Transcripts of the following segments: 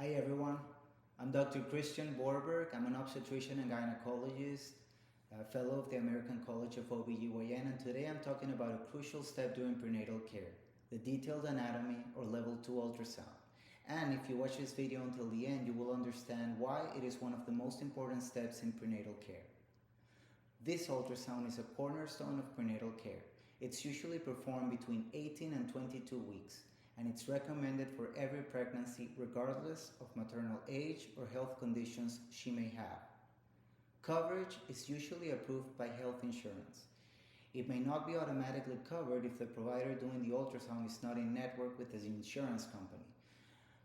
Hi everyone, I'm Dr. Christian Borberg. I'm an obstetrician and gynecologist, a fellow of the American College of OB-GYN, and today I'm talking about a crucial step during prenatal care, the detailed anatomy or level 2 ultrasound. And if you watch this video until the end, you will understand why it is one of the most important steps in prenatal care. This ultrasound is a cornerstone of prenatal care. It's usually performed between 18 and 22 weeks, and it's recommended for every pregnancy regardless of maternal age or health conditions she may have. Coverage is usually approved by health insurance. It may not be automatically covered if the provider doing the ultrasound is not in network with the insurance company.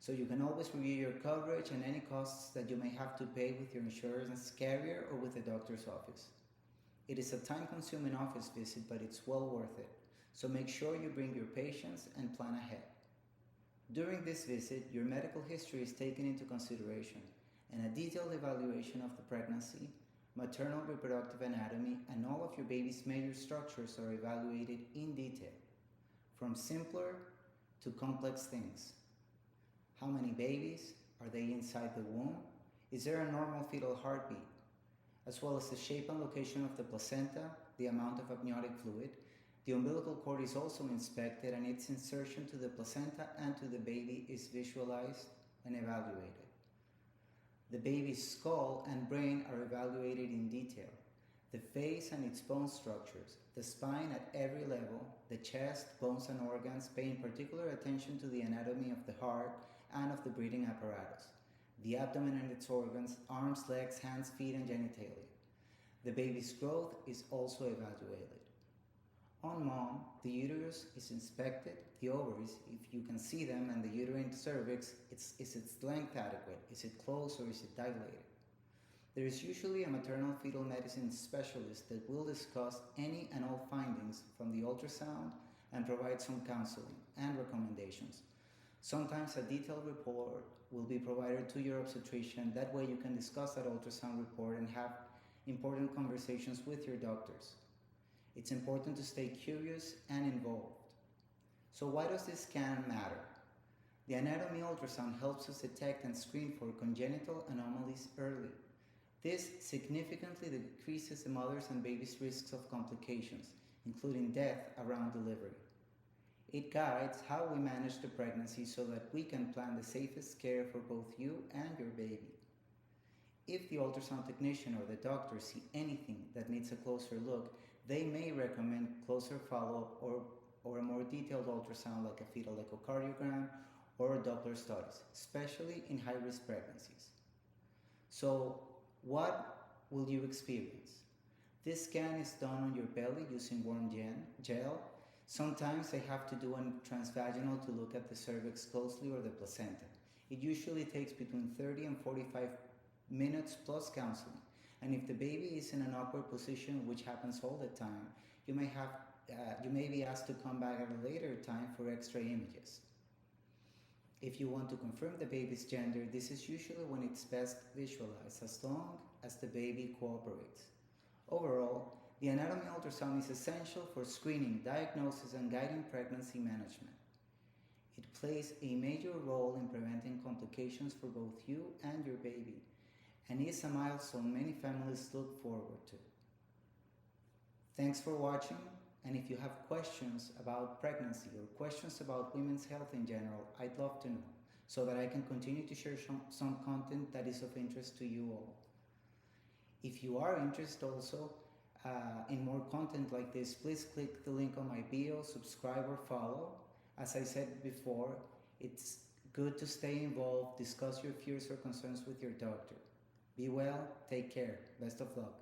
So you can always review your coverage and any costs that you may have to pay with your insurance carrier or with the doctor's office. It is a time-consuming office visit, but it's well worth it. So make sure you bring your patients and plan ahead. During this visit, your medical history is taken into consideration, and a detailed evaluation of the pregnancy, maternal reproductive anatomy, and all of your baby's major structures are evaluated in detail, from simpler to complex things. How many babies? Are they inside the womb? Is there a normal fetal heartbeat? As well as the shape and location of the placenta, the amount of amniotic fluid. The umbilical cord is also inspected, and its insertion to the placenta and to the baby is visualized and evaluated. The baby's skull and brain are evaluated in detail. The face and its bone structures, the spine at every level, the chest, bones and organs, paying particular attention to the anatomy of the heart and of the breathing apparatus, the abdomen and its organs, arms, legs, hands, feet, and genitalia. The baby's growth is also evaluated. On mom, the uterus is inspected, the ovaries, if you can see them, and the uterine cervix, is its length adequate? Is it closed or is it dilated? There is usually a maternal fetal medicine specialist that will discuss any and all findings from the ultrasound and provide some counseling and recommendations. Sometimes a detailed report will be provided to your obstetrician. That way you can discuss that ultrasound report and have important conversations with your doctors. It's important to stay curious and involved. So why does this scan matter? The anatomy ultrasound helps us detect and screen for congenital anomalies early. This significantly decreases the mother's and baby's risks of complications, including death around delivery. It guides how we manage the pregnancy so that we can plan the safest care for both you and your baby. If the ultrasound technician or the doctor see anything that needs a closer look, they may recommend closer follow-up or a more detailed ultrasound like a fetal echocardiogram or Doppler studies, especially in high-risk pregnancies. So what will you experience? This scan is done on your belly using warm gel. Sometimes they have to do a transvaginal to look at the cervix closely or the placenta. It usually takes between 30 and 45 minutes plus counseling. And if the baby is in an awkward position, which happens all the time, you may be asked to come back at a later time for extra images. If you want to confirm the baby's gender, this is usually when it's best visualized, as long as the baby cooperates. Overall, the anatomy ultrasound is essential for screening, diagnosis, and guiding pregnancy management. It plays a major role in preventing complications for both you and your baby, and is a milestone many families look forward to. Thanks for watching, and if you have questions about pregnancy or questions about women's health in general, I'd love to know, so that I can continue to share some content that is of interest to you all. If you are interested also in more content like this, please click the link on my bio, subscribe or follow. As I said before, it's good to stay involved, discuss your fears or concerns with your doctor. Be well, take care, best of luck.